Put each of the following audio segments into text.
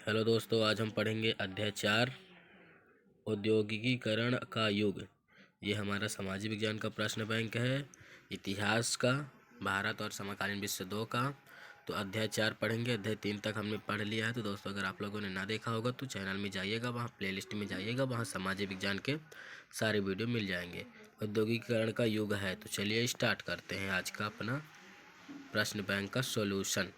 Hello दोस्तों, आज हम पढ़ेंगे अध्याय 4 औद्योगिकीकरण का युग। ये हमारा सामाजिक विज्ञान का प्रश्न बैंक है, इतिहास का, भारत और समकालीन विश्व 2 का। तो अध्याय 4 पढ़ेंगे। अध्याय 3 तक हमने पढ़ लिया है। तो दोस्तों, अगर आप लोगों ने ना देखा होगा तो चैनल में जाइएगा, वहाँ प्लेलिस्ट में जाइएगा, वहाँ सामाजिक विज्ञान के सारे वीडियो मिल जाएंगे। औद्योगिकीकरण का युग है। तो चलिए स्टार्ट करते हैं आज का अपना प्रश्न बैंक का सॉल्यूशन।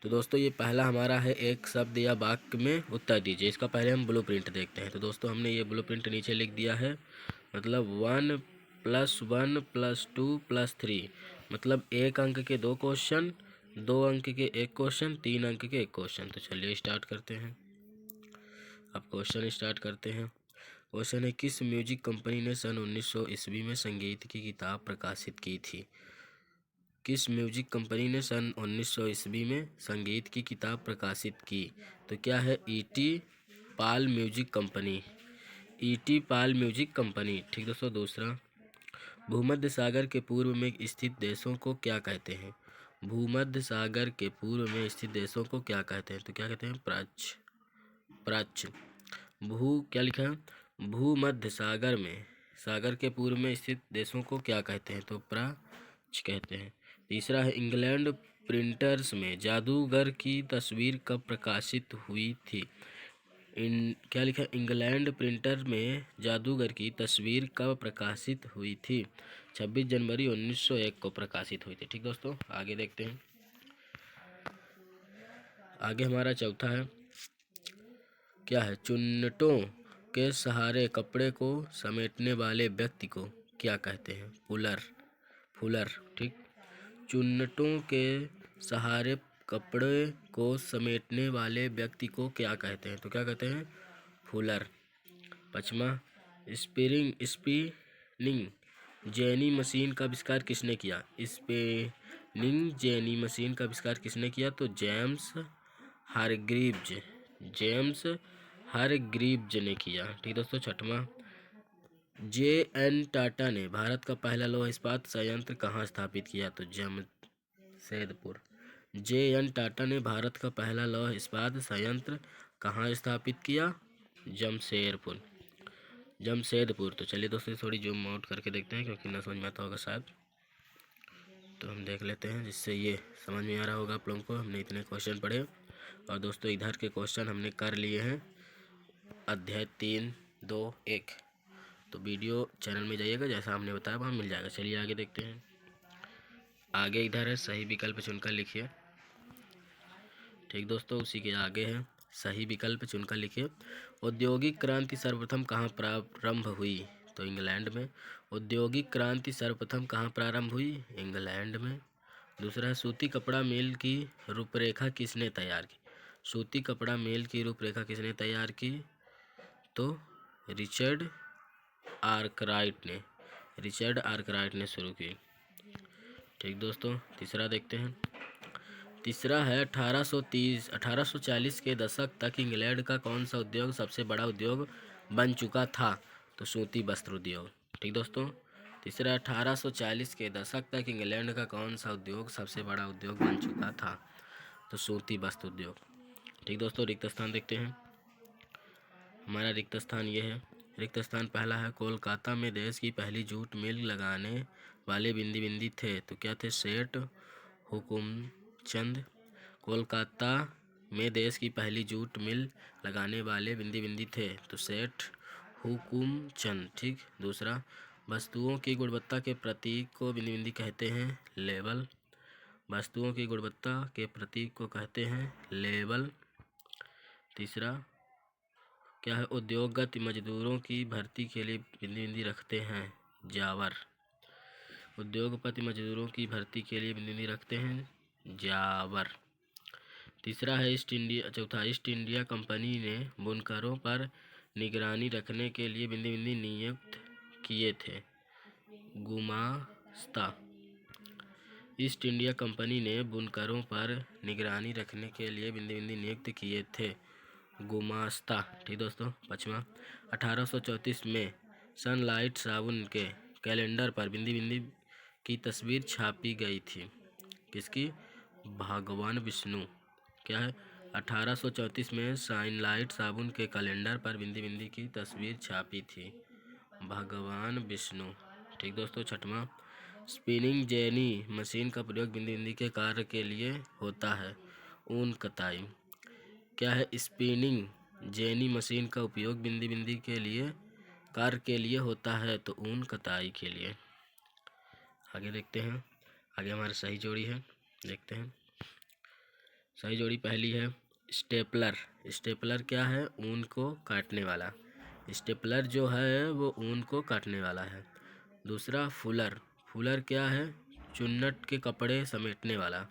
तो दोस्तों, ये पहला हमारा है, एक शब्द या वाक्य में उत्तर दीजिए। इसका पहले हम ब्लूप्रिंट देखते हैं। तो दोस्तों, हमने ये ब्लूप्रिंट नीचे लिख दिया है। मतलब 1 + 1 + 2 + 3, मतलब 1 अंक के 2 क्वेश्चन, 2 अंक के 1 क्वेश्चन, 3 अंक के 1 क्वेश्चन। तो चलिए स्टार्ट करते हैं। अब क्वेश्चन स्टार्ट करते हैं। क्वेश्चन है, किस म्यूजिक कंपनी ने सन 1900 ईस्वी में संगीत की किताब प्रकाशित की थी? किस म्यूजिक कंपनी ने सन 1900 ईस्वी में संगीत की किताब प्रकाशित की? तो क्या है? ईटी पाल म्यूजिक कंपनी। ईटी पाल म्यूजिक कंपनी। ठीक दोस्तों। दूसरा, भूमध्य सागर के पूर्व में स्थित देशों को क्या कहते हैं? भूमध्य सागर के पूर्व में स्थित देशों को क्या कहते हैं? तो क्या कहते हैं? प्राच्य। प्राच्य। क्या लिखा है? भूमध्य सागर के पूर्व में स्थित देशों को क्या कहते हैं? तो प्राच्य कहते हैं। तीसरा है, इंग्लैंड प्रिंटर्स में जादूगर की तस्वीर कब प्रकाशित हुई थी? क्या लिखा है? इंग्लैंड प्रिंटर में जादूगर की तस्वीर कब प्रकाशित हुई थी? 26 जनवरी 1901 को प्रकाशित हुई थी। ठीक दोस्तों, आगे देखते हैं। आगे हमारा चौथा है, क्या है? चुन्नटों के सहारे कपड़े को समेटने वाले व्यक्ति को क्या कहते हैं? फुलर। फुलर। ठीक। चुन्नटों के सहारे कपड़े को समेटने वाले व्यक्ति को क्या कहते हैं? तो क्या कहते हैं? फुलर। पाँचवा, स्पिनिंग जेनी मशीन का आविष्कार किसने किया? स्पिनिंग जेनी मशीन का आविष्कार किसने किया? तो जेम्स हारग्रीव्ज। जेम्स हारग्रीव्ज ने किया। ठीक दोस्तों। छठवां, जे.एन. टाटा ने भारत का पहला लौह इस्पात संयंत्र कहाँ स्थापित किया? तो जमशेदपुर। जे.एन. टाटा ने भारत का पहला लौह इस्पात संयंत्र कहाँ स्थापित किया? जमशेदपुर। जमशेदपुर। तो चलिए दोस्तों, थोड़ी जूम आउट करके देखते हैं, क्योंकि ना समझ में आता होगा शायद, तो हम देख लेते हैं, जिससे ये समझ में आ रहा होगा आप लोगों को। हमने इतने क्वेश्चन पढ़े, और दोस्तों इधर के क्वेश्चन हमने कर लिए हैं अध्याय 3, 2, 1। तो वीडियो चैनल में जाइएगा, जैसा हमने बताया वहाँ मिल जाएगा। चलिए आगे देखते हैं। आगे इधर है, सही विकल्प चुनकर लिखिए। ठीक दोस्तों, उसी के आगे है, सही विकल्प चुनकर लिखिए। औद्योगिक क्रांति सर्वप्रथम कहाँ प्रारंभ हुई? तो इंग्लैंड में। औद्योगिक क्रांति सर्वप्रथम कहाँ प्रारंभ हुई? इंग्लैंड में। दूसरा है, सूती कपड़ा मिल की रूपरेखा किसने तैयार की? सूती कपड़ा मिल की रूपरेखा किसने तैयार की? तो रिचर्ड आर्कराइट ने। रिचर्ड आर्कराइट ने शुरू की। ठीक दोस्तों। तीसरा देखते हैं। तीसरा है, 1840 के दशक तक इंग्लैंड का कौन सा उद्योग सबसे बड़ा उद्योग बन चुका था? तो सूती वस्त्र उद्योग। ठीक दोस्तों। तीसरा, 1840 के दशक तक इंग्लैंड का कौन सा उद्योग सबसे बड़ा उद्योग बन चुका था? तो सूती वस्त्र उद्योग। ठीक दोस्तों। रिक्त स्थान देखते हैं। हमारा रिक्त स्थान ये है। रिक्त स्थान पहला है, कोलकाता में देश की पहली जूट मिल लगाने वाले बिंदी बिंदी थे। तो क्या थे? सेठ हुकुमचंद। कोलकाता में देश की पहली जूट मिल लगाने वाले बिंदी बिंदी थे। तो सेठ हुकुमचंद। ठीक। दूसरा, वस्तुओं की गुणवत्ता के प्रतीक को बिंदी बिंदी कहते हैं? लेबल। वस्तुओं की गुणवत्ता के प्रतीक को कहते हैं लेबल। तीसरा, क्या है? उद्योगगत मजदूरों की भर्ती के लिए बिंदी बिंदी रखते हैं? जावर। उद्योगपति मजदूरों की भर्ती के लिए बिंदी बिंदी रखते हैं? जावर। तीसरा है, ईस्ट इंडिया। चौथा, ईस्ट इंडिया कंपनी ने बुनकरों पर निगरानी रखने के लिए बिंदी बिंदी नियुक्त किए थे? गुमास्ता। ईस्ट इंडिया कंपनी ने बुनकरों पर निगरानी रखने के लिए बिंदी बिंदी नियुक्त किए थे? गुमास्ता। ठीक दोस्तों। पाँचवा, 1834 में सनलाइट साबुन के कैलेंडर पर बिंदी बिंदी की तस्वीर छापी गई थी। किसकी? भगवान विष्णु। क्या है? 1834 में साइनलाइट साबुन के कैलेंडर पर बिंदी बिंदी की तस्वीर छापी थी भगवान विष्णु। ठीक दोस्तों। छठवां, स्पिनिंग जेनी मशीन का प्रयोग बिंदी बिंदी के कार्य के लिए होता है। ऊन कताई। क्या है? स्पिनिंग जेनी मशीन का उपयोग बिंदी बिंदी के लिए कार्य के लिए होता है, तो ऊन कताई के लिए। आगे देखते हैं। आगे हमारा सही जोड़ी है, देखते हैं। सही जोड़ी पहली है स्टेपलर। स्टेपलर क्या है? ऊन को काटने वाला। स्टेपलर जो है वो ऊन को काटने वाला है। दूसरा फुलर। फुलर क्या है? चुन्नट के कपड़े समेटने वाला।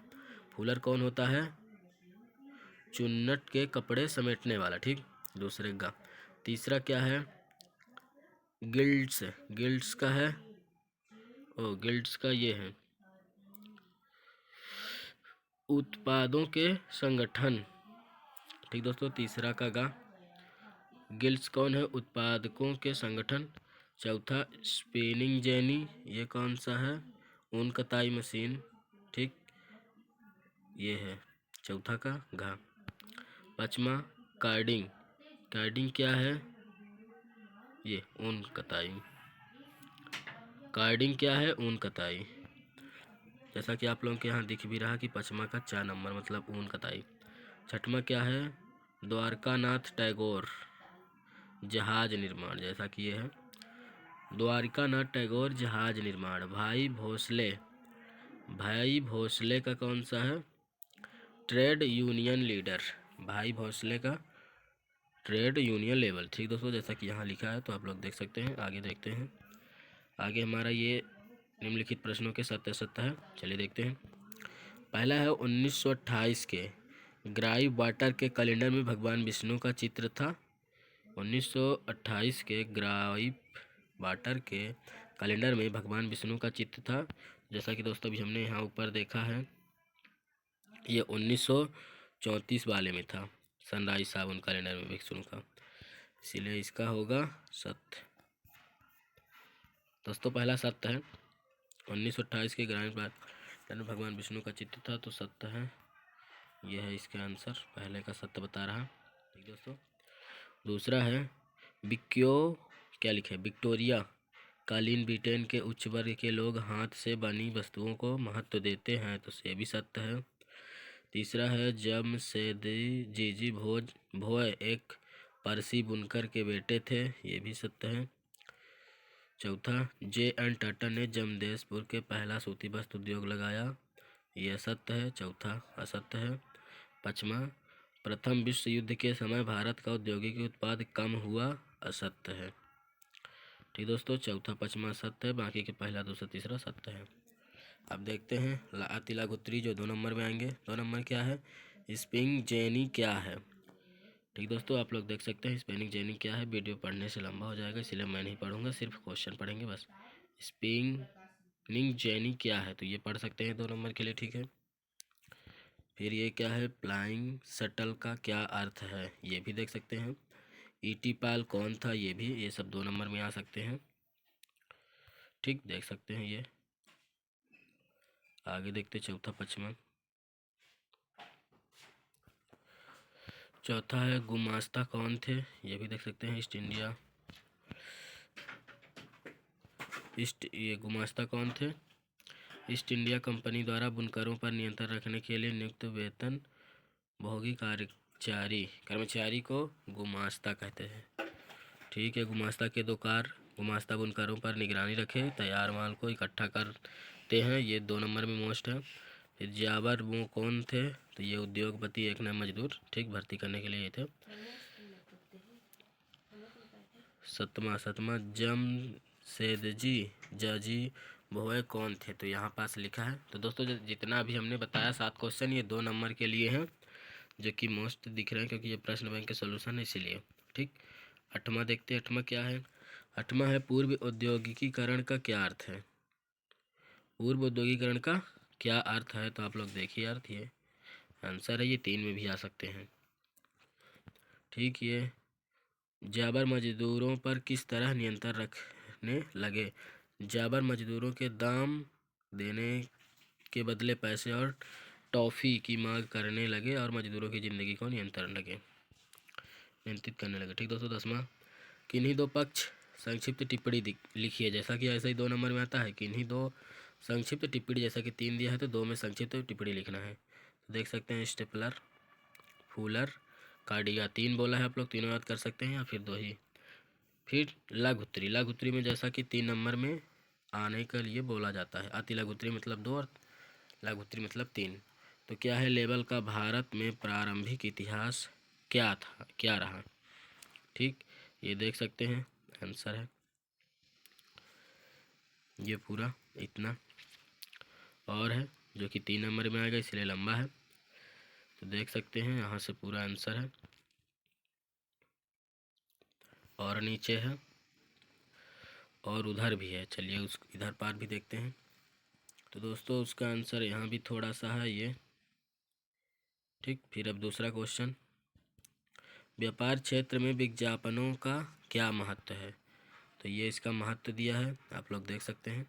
फुलर कौन होता है? चुन्नट के कपड़े समेटने वाला। ठीक, दूसरे का। तीसरा क्या है? गिल्ड्स। गिल्ड्स का है, गिल्ड्स का ये है उत्पादों के संगठन। ठीक दोस्तों। तीसरा का गा। गिल्ड्स कौन है? उत्पादकों के संगठन। चौथा स्पिनिंग जेनी, ये कौन सा है? ऊन कताई मशीन। ठीक, ये है चौथा का घा। पांचवा कार्डिंग। कार्डिंग क्या है? ये ऊन कताई। कार्डिंग क्या है? ऊन कताई। जैसा कि आप लोगों के यहाँ दिख भी रहा कि पांचवा का 4 नंबर मतलब ऊन कताई। छठवां क्या है? द्वारकानाथ टैगोर जहाज निर्माण। जैसा कि ये है द्वारकानाथ टैगोर जहाज निर्माण। भाई भोसले। भाई भोसले का कौन सा है? Trade union leader. भाई भोसले का ट्रेड यूनियन लेवल। ठीक दोस्तों, जैसा कि यहाँ लिखा है तो आप लोग देख सकते हैं। आगे देखते हैं। आगे हमारा ये निम्नलिखित प्रश्नों के सत्य असत्य है। चलिए देखते हैं। पहला है 1928 के ग्राई वाटर के कैलेंडर में भगवान विष्णु का चित्र था। 1928 के ग्राई वाटर के कैलेंडर में भगवान विष्णु का चित्र था। जैसा कि दोस्तों अभी हमने यहाँ ऊपर देखा है, ये 1934 वाले में था सनराइज साबुन कैलेंडर में विष्णु का, इसीलिए इसका होगा सत्य। दोस्तों पहला सत्य है। 1928 के ग्रामीण कैलेंडर में भगवान विष्णु का चित्र था, तो सत्य है। यह है इसका आंसर, पहले का सत्य बता रहा। ठीक दोस्तों। दूसरा है क्या लिखा है? विक्टोरिया कालीन ब्रिटेन के उच्च वर्ग के लोग हाथ से बनी वस्तुओं को महत्व देते हैं, तो ये भी सत्य है। तीसरा है जमशेदी जीजी भोय एक पारसी बुनकर के बेटे थे, ये भी सत्य है। चौथा J.N. टाटा ने जमशेदपुर के पहला सूती वस्त्र उद्योग लगाया, यह सत्य है। चौथा असत्य है। पाँचवा प्रथम विश्व युद्ध के समय भारत का औद्योगिक उत्पाद कम हुआ, असत्य है। ठीक दोस्तों, चौथा पाँचवा सत्य है, बाकी के पहला दूसरा तीसरा सत्य है। अब देखते हैं लातिला गुत्री जो 2 नंबर में आएंगे। 2 नंबर क्या है? स्पिनिंग जेनी क्या है? ठीक दोस्तों, आप लोग देख सकते हैं स्पिनिंग जेनी क्या है। वीडियो पढ़ने से लंबा हो जाएगा, इसलिए मैं नहीं पढ़ूंगा, सिर्फ क्वेश्चन पढ़ेंगे बस। स्पिनिंग जेनी क्या है? तो ये पढ़ सकते हैं 2 नंबर के लिए। ठीक है। फिर ये क्या है? फ्लाइंग शटल का क्या अर्थ है? ये भी देख सकते हैं। ईटी पाल कौन था? ये भी, ये सब 2 नंबर में आ सकते हैं। ठीक, देख सकते हैं ये। आगे देखते चौथा पचमा। चौथा है गुमास्ता कौन थे? ये भी देख सकते हैं। ये गुमास्ता कौन थे? ईस्ट इंडिया कंपनी द्वारा बुनकरों पर नियंत्रण रखने के लिए नियुक्त वेतन भोगी कर्मचारी को गुमास्ता कहते हैं। ठीक है। गुमास्ता के 2 कार्य, गुमास्ता बुनकरों पर निगरानी रखे, तैयार माल को इकट्ठा करते हैं, ये 2 नंबर में मोस्ट है। फिर जाबर वो कौन थे? तो ये उद्योगपति, एक नए मजदूर ठीक भर्ती करने के लिए ये थे। सतमा जमशेदजी जाजी भोय कौन थे? तो यहाँ पास लिखा है। तो दोस्तों जितना भी हमने बताया 7 क्वेश्चन, ये 2 नंबर के लिए हैं, जो कि मोस्ट दिख रहे हैं क्योंकि ये प्रश्न बैंक के सोल्यूशन है, इसीलिए। ठीक। 8वां देखते हैं। 8वां क्या है? 8वां है पूर्व औद्योगिकीकरण का क्या अर्थ है? पूर्व औद्योगिकीकरण का क्या अर्थ है? तो आप लोग देखिए अर्थ, ये आंसर है, ये 3 में भी आ सकते हैं। ठीक। ये जाबर मजदूरों पर किस तरह नियंत्रण रखने लगे? जाबर मजदूरों के देने के बदले पैसे और टॉफ़ी की मांग करने लगे और मजदूरों की ज़िंदगी को नियंत्रित करने लगे। ठीक दोस्तों, 10वां, किन्हीं दो पक्ष संक्षिप्त टिप्पणी लिखिए। जैसा कि ऐसा ही 2 नंबर में आता है, किन्हीं दो संक्षिप्त टिप्पणी, जैसा कि 3 दिया है तो 2 में संक्षिप्त टिप्पणी लिखना है। तो देख सकते हैं स्टेपलर, फूलर, कार्डिया, 3 बोला है, आप लोग तीनों याद कर सकते हैं या फिर 2 ही। फिर लघुत्तरी, लघुत्तरी में जैसा कि 3 नंबर में आने के लिए बोला जाता है। अति लघुत्तरी मतलब 2 और लघुत्तरी मतलब 3। तो क्या है लेबल का भारत में प्रारंभिक इतिहास क्या था, क्या रहा। ठीक, ये देख सकते हैं आंसर है ये पूरा इतना, और है जो कि 3 नंबर में आएगा इसलिए लंबा है। तो देख सकते हैं यहाँ से पूरा आंसर है, और नीचे है और उधर भी है। चलिए उस इधर पार भी देखते हैं। तो दोस्तों उसका आंसर यहाँ भी थोड़ा सा है ये। ठीक, फिर अब दूसरा क्वेश्चन, व्यापार क्षेत्र में विज्ञापनों का क्या महत्व है। तो ये इसका महत्व दिया है, आप लोग देख सकते हैं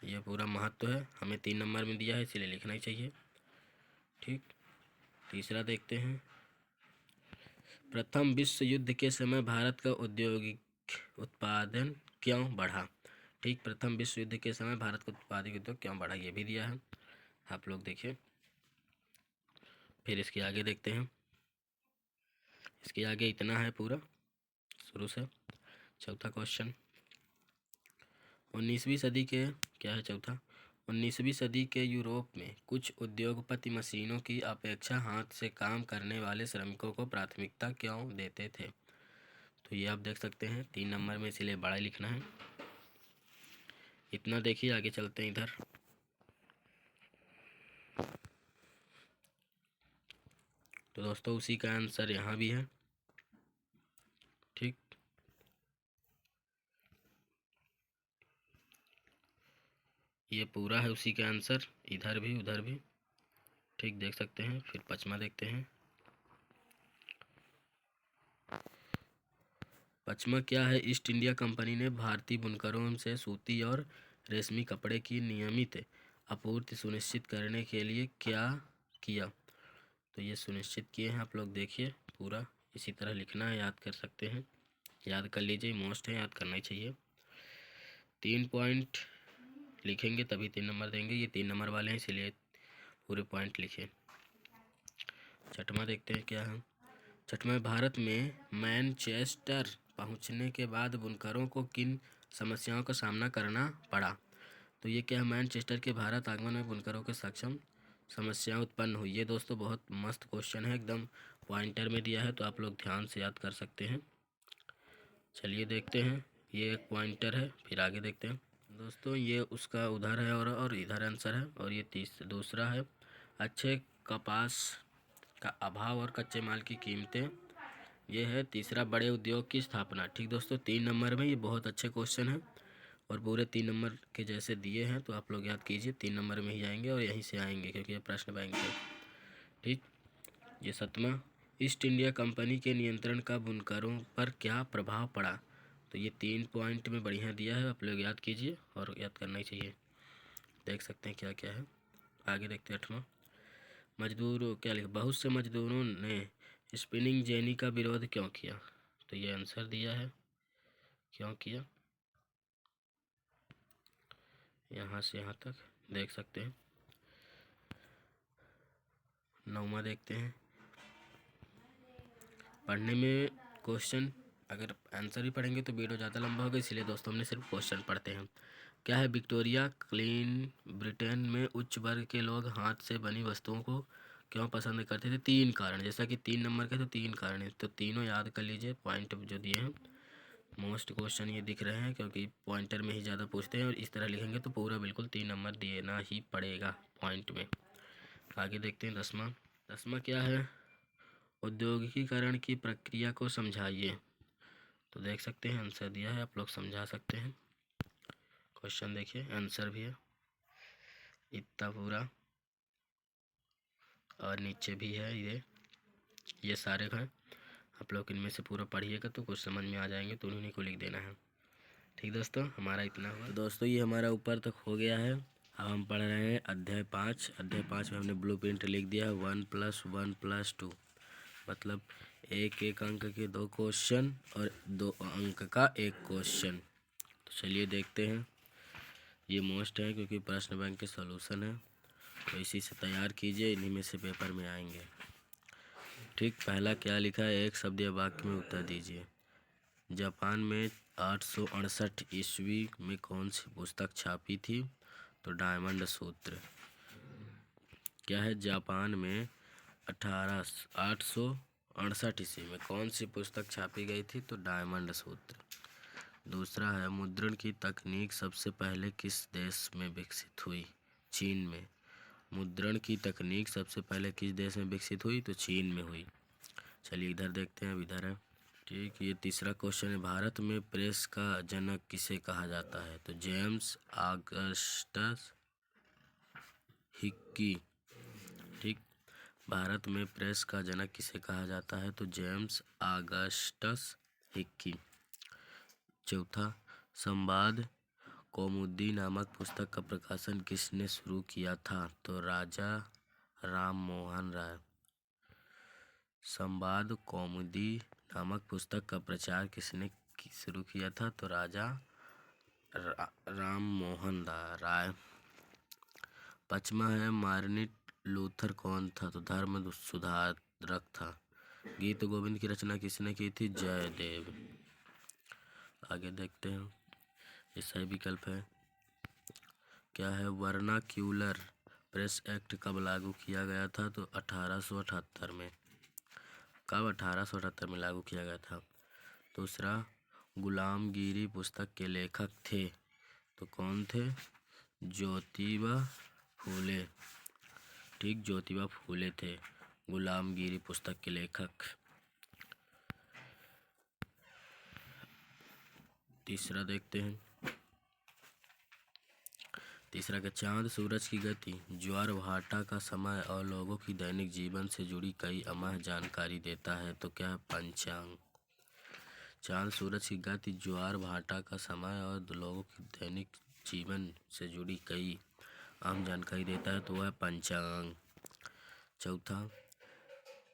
ये पूरा महत्व है, हमें 3 नंबर में दिया है इसलिए लिखना ही चाहिए। ठीक, तीसरा देखते हैं, प्रथम विश्व युद्ध के समय भारत का औद्योगिक उत्पादन क्यों बढ़ा। ठीक, प्रथम विश्व युद्ध के समय भारत का उत्पादक उद्योग क्यों बढ़ा, ये भी दिया है, आप लोग देखिए। फिर इसके आगे देखते हैं, इसके आगे इतना है पूरा शुरू से। चौथा क्वेश्चन, 19वीं सदी के क्या है चौथा, 19वीं सदी के यूरोप में कुछ उद्योगपति मशीनों की अपेक्षा हाथ से काम करने वाले श्रमिकों को प्राथमिकता क्यों देते थे। तो ये आप देख सकते हैं 3 नंबर में, इसीलिए बड़ा लिखना है। इतना देखिए, आगे चलते हैं इधर। तो दोस्तों उसी का आंसर यहाँ भी है। ठीक, ये पूरा है उसी का आंसर, इधर भी उधर भी। ठीक, देख सकते हैं। फिर 5वां देखते हैं, 5वां क्या है, ईस्ट इंडिया कंपनी ने भारतीय बुनकरों से सूती और रेशमी कपड़े की नियमित आपूर्ति सुनिश्चित करने के लिए क्या किया। तो ये सुनिश्चित किए हैं, आप लोग देखिए पूरा इसी तरह लिखना है, याद कर सकते हैं, याद कर लीजिए, मोस्ट है, याद करना ही चाहिए। 3 पॉइंट लिखेंगे तभी 3 नंबर देंगे, ये 3 नंबर वाले हैं इसीलिए पूरे पॉइंट लिखे। 6वां देखते हैं क्या है, 6वां, भारत में मैनचेस्टर पहुंचने के बाद बुनकरों को किन समस्याओं का सामना करना पड़ा। तो ये क्या है, मैनचेस्टर के भारत आगमन में बुनकरों के सक्षम समस्याएं उत्पन्न हुई। ये दोस्तों बहुत मस्त क्वेश्चन है, एकदम पॉइंटर में दिया है तो आप लोग ध्यान से याद कर सकते हैं। चलिए देखते हैं, ये एक पॉइंटर है, फिर आगे देखते हैं। दोस्तों ये उसका उधर है और इधर आंसर है, और ये दूसरा है, अच्छे कपास का अभाव और कच्चे माल की कीमतें। ये है तीसरा, बड़े उद्योग की स्थापना। ठीक दोस्तों, 3 नंबर में ये बहुत अच्छे क्वेश्चन हैं और पूरे 3 नंबर के जैसे दिए हैं, तो आप लोग याद कीजिए 3 नंबर में ही आएंगे और यहीं से आएंगे क्योंकि ये प्रश्न बैंक है। ठीक, ये 7वां, ईस्ट इंडिया कंपनी के नियंत्रण का बुनकरों पर क्या प्रभाव पड़ा। तो ये 3 पॉइंट में बढ़िया दिया है, आप लोग याद कीजिए और याद करना ही चाहिए। देख सकते हैं क्या क्या है, आगे देखते हैं। 8वां, मजदूरों क्या लिखा, बहुत से मजदूरों ने स्पिनिंग जेनी का विरोध क्यों किया। तो ये आंसर दिया है क्यों किया, यहाँ से यहाँ तक देख सकते हैं। 9वां देखते हैं, पढ़ने में क्वेश्चन, अगर आंसर भी पढ़ेंगे तो वीडियो ज़्यादा लंबा होगा, इसलिए दोस्तों हमने सिर्फ क्वेश्चन पढ़ते हैं। क्या है, विक्टोरिया क्लीन ब्रिटेन में उच्च वर्ग के लोग हाथ से बनी वस्तुओं को क्यों पसंद करते थे। 3 कारण, जैसा कि 3 नंबर के तो 3 कारण है, तो तीनों याद कर लीजिए, पॉइंट जो दिए हैं। मोस्ट क्वेश्चन ये दिख रहे हैं क्योंकि पॉइंटर में ही ज़्यादा पूछते हैं, और इस तरह लिखेंगे तो पूरा बिल्कुल 3 नंबर देना ही पड़ेगा पॉइंट में। आगे देखते हैं 10वां, 10वां क्या है, औद्योगिकीकरण की प्रक्रिया को समझाइए। तो देख सकते हैं आंसर दिया है, आप लोग समझा सकते हैं। क्वेश्चन देखिए, आंसर भी है इतना पूरा, और नीचे भी है ये सारे हैं, आप लोग इनमें से पूरा पढ़िएगा तो कुछ समझ में आ जाएंगे, तो उन्हीं को लिख देना है। ठीक दोस्तों, हमारा इतना हुआ। तो दोस्तों ये हमारा ऊपर तक हो गया है। अब हम पढ़ रहे हैं अध्याय 5। अध्याय 5 में हमने ब्लूप्रिंट लिख दिया है 1+1+2, मतलब एक एक अंक के 2 क्वेश्चन और 2 अंक का 1 क्वेश्चन। तो चलिए देखते हैं। ये मोस्ट है क्योंकि प्रश्न बैंक के सॉल्यूशन है, तो इसी से तैयार कीजिए, इन्हीं में से पेपर में आएंगे। ठीक, पहला क्या लिखा है, एक शब्द या वाक्य में उत्तर दीजिए। जापान में 868 ईस्वी में कौन सी पुस्तक छपी थी? तो डायमंड सूत्र। क्या है, जापान में 868 ईस्वी में कौन सी पुस्तक छापी गई थी? तो डायमंड सूत्र। दूसरा है, मुद्रण की तकनीक सबसे पहले किस देश में विकसित हुई? चीन में। मुद्रण की तकनीक सबसे पहले किस देश में विकसित हुई? तो चीन में हुई। चलिए इधर देखते हैं, इधर है। ठीक, ये तीसरा क्वेश्चन है, भारत में प्रेस का जनक किसे कहा जाता है? तो जेम्स ऑगस्टस हिक्की। ठीक, भारत में प्रेस का जनक किसे कहा जाता है? तो जेम्स ऑगस्टस हिक्की। चौथा, संवाद कौमुदी नामक पुस्तक का प्रकाशन किसने शुरू किया था? तो राजा राम मोहन राय। संवाद कौमुदी नामक पुस्तक का प्रचार किसने शुरू किया था? तो राजा राम मोहन राय। पांचवा है, मार्टिन लूथर कौन था? तो धर्म सुधारक था। गीत गोविंद की रचना किसने की थी? जयदेव। आगे देखते हैं, ये सही विकल्प है। क्या है, वर्नाक्यूलर प्रेस एक्ट कब लागू किया गया था? तो 1878 में। कब? 1878 में लागू किया गया था। दूसरा, गुलामगिरी पुस्तक के लेखक थे? तो कौन थे? ज्योतिबा फूले। ठीक, ज्योतिबा फूले थे गुलामगिरी पुस्तक के लेखक। तीसरा देखते हैं। तीसरा का, चांद सूरज की गति, ज्वार भाटा का समय और लोगों की दैनिक जीवन से जुड़ी कई अहम जानकारी देता है। तो क्या है? पंचांग। चांद सूरज की गति, ज्वार भाटा का समय और लोगों की दैनिक जीवन से जुड़ी कई अहम जानकारी देता है, तो वह पंचांग। चौथा,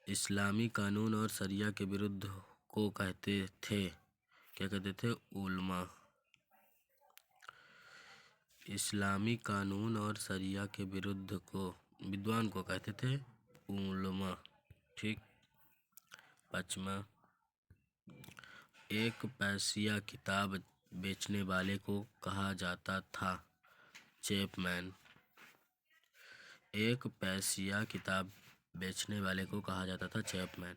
इस्लामी कानून और शरिया के विरुद्ध को कहते थे? क्या कहते थे? उलमा। इस्लामी कानून और शरिया के विरुद्ध को विद्वान को कहते थे उलमा। ठीक, पांचवा, एक पैसिया किताब बेचने वाले को कहा जाता था? चैपमैन। एक पैसिया किताब बेचने वाले को कहा जाता था चैपमैन।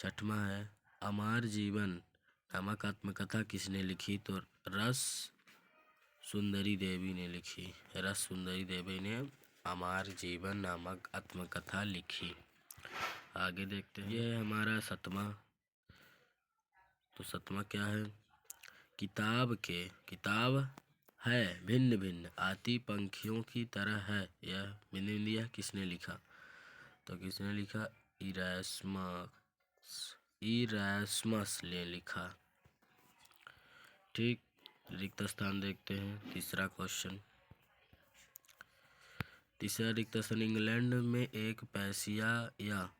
छठवां है, अमर जीवन नामक आत्मकथा किसने लिखी? तो रस सुंदरी देवी ने लिखी। रस सुंदरी देवी ने अमर जीवन नामक आत्मकथा लिखी। आगे देखते हैं, यह है हमारा 7वां। तो 7वां क्या है, किताब है भिन्न भिन्न आती पंखियों की तरह है, यह भिन्न भिन्न यह किसने लिखा? तो किसने लिखा? इरास्मस ने लिखा। ठीक, रिक्त स्थान देखते हैं। तीसरा क्वेश्चन, तीसरा रिक्त स्थान, इंग्लैंड में एक पैसिया या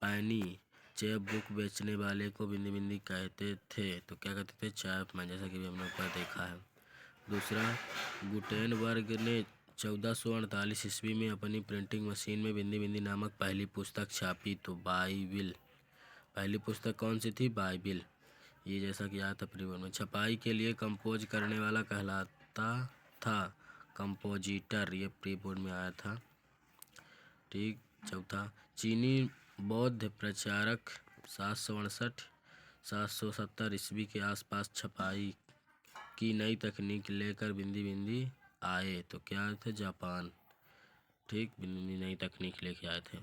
पैनी चैप बुक बेचने वाले को बिंदी बिंदी कहते थे? तो क्या कहते थे? चैपमैन, जैसा कि हमने ऊपर देखा है। दूसरा, गुटेनबर्ग ने 1448 ईस्वी में अपनी प्रिंटिंग मशीन में बिंदी बिंदी नामक पहली पुस्तक छापी? तो बाइबिल। पहली पुस्तक कौन सी थी? बाइबिल। ये जैसा कि आया था प्रीबोर्ड में। छपाई के लिए कंपोज करने वाला कहलाता था कंपोजिटर, ये प्रीबोर्ड में आया था। ठीक, चौथा, चीनी बौद्ध प्रचारक 768-770 ईस्वी के आसपास छपाई की नई तकनीक लेकर बिंदी बिंदी आए? तो क्या आए थे? जापान। ठीक, बिंदी बिंदी नई तकनीक लेके आए थे।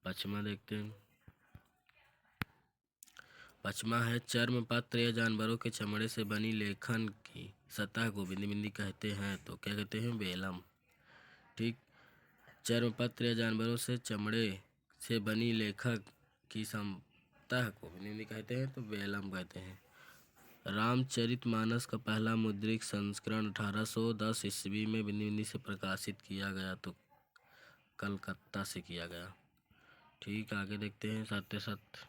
पांचवा देखते हैं। पांचवा है, चर्मपत्र या जानवरों के चमड़े से बनी लेखन की सतह को बिंदी बिंदी कहते हैं? तो क्या कहते हैं? वेलम। ठीक, चर्मपत्र या जानवरों से चमड़े से बनी लेखक की सतह को बिंदी बिंदी कहते हैं? तो वेलम कहते हैं। रामचरितमानस का पहला मुद्रित संस्करण 1810 ईस्वी में दिल्ली से प्रकाशित किया गया, तो कलकत्ता से किया गया। ठीक, आगे देखते हैं। सत्य सत्य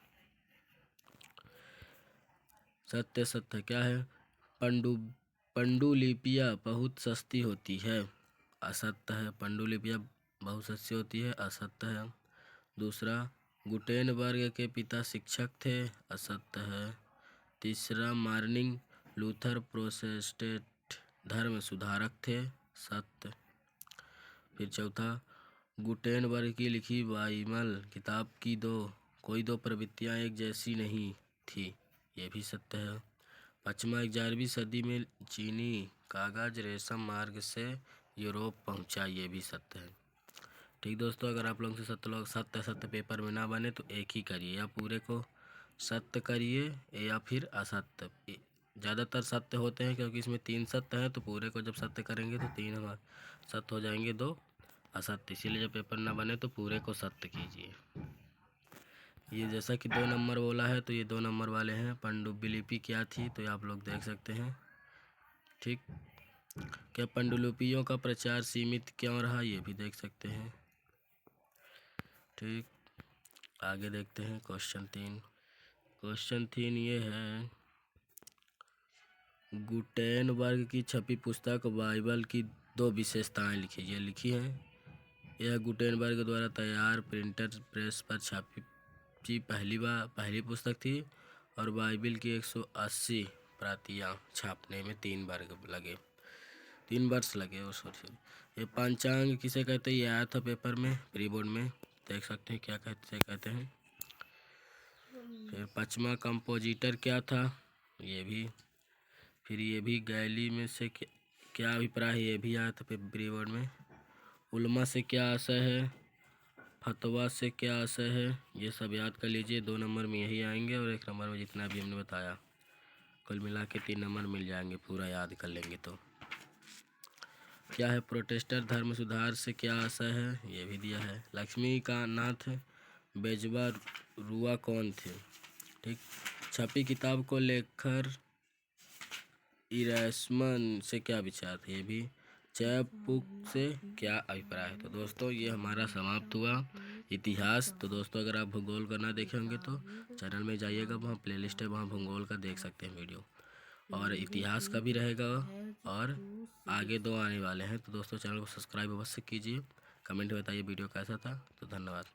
सत्य सत्य क्या है? पांडुलिपियाँ बहुत सस्ती होती है, असत्य है। पांडुलिपियाँ बहुत सस्ती होती है, असत्य है। दूसरा, गुटेनबर्ग के पिता शिक्षक थे, असत्य है। तीसरा, मार्टिन लूथर प्रोटेस्टेंट धर्म सुधारक थे, सत्य। फिर चौथा, गुटेनबर्ग की लिखी बाइबल किताब की कोई दो प्रवृत्तियाँ एक जैसी नहीं थी, ये भी सत्य है। पाँचवा, 11वीं सदी में चीनी कागज रेशम मार्ग से यूरोप पहुंचा, ये भी सत्य है। ठीक दोस्तों, अगर आप लोगों से सत्य सत्य पेपर में ना बने तो एक ही करिए, या पूरे को सत्य करिए या फिर असत्य। ज़्यादातर सत्य होते हैं क्योंकि इसमें 3 सत्य हैं, तो पूरे को जब सत्य करेंगे तो 3 हमारे सत्य हो जाएंगे, 2 असत्य। इसीलिए जब पेपर ना बने तो पूरे को सत्य कीजिए। ये जैसा कि 2 नंबर बोला है तो ये 2 नंबर वाले हैं। पांडुलिपि क्या थी तो ये आप लोग देख सकते हैं। ठीक, क्या पांडुलिपियों का प्रचार सीमित क्यों रहा, ये भी देख सकते हैं। ठीक, आगे देखते हैं। क्वेश्चन 3 ये है, गुटेनबर्ग की छपी पुस्तक बाइबल की 2 विशेषताएं लिखिए। ये लिखी हैं। यह गुटेनबर्ग द्वारा तैयार प्रिंटर प्रेस पर छपी पहली पुस्तक थी, और बाइबल की 180 प्रतियां छापने में 3 वर्ष लगे। ये पंचांग किसे कहते हैं, ये आया था पेपर में, प्री बोर्ड में, देख सकते हैं क्या कहते हैं। फिर पाँचवा, कंपोजिटर क्या था, ये भी। फिर ये भी गैली में से क्या अभिप्राय है, ये भी आया था प्री बोर्ड में। उलमा से क्या आशय है, फतवा से क्या आशय है, ये सब याद कर लीजिए। 2 नंबर में यही आएंगे, और 1 नंबर में जितना भी हमने बताया, कुल मिला के 3 नंबर मिल जाएंगे, पूरा याद कर लेंगे तो। क्या है, प्रोटेस्टेंट धर्म सुधार से क्या आशय है, ये भी दिया है। लक्ष्मी का नाथ बेजबरुआ कौन थे? ठीक, छपी किताब को लेकर इरैस्मस से क्या विचार थे, ये भी। चैपपुक से क्या अभिप्राय है? तो दोस्तों ये हमारा समाप्त हुआ इतिहास। तो दोस्तों अगर आप भूगोल का ना देखे होंगे तो चैनल में जाइएगा, वहाँ प्लेलिस्ट है, वहाँ भूगोल का देख सकते हैं वीडियो, और इतिहास का भी रहेगा, और आगे 2 आने वाले हैं। तो दोस्तों चैनल को सब्सक्राइब अवश्य कीजिए, कमेंट में बताइए वीडियो कैसा था। तो धन्यवाद।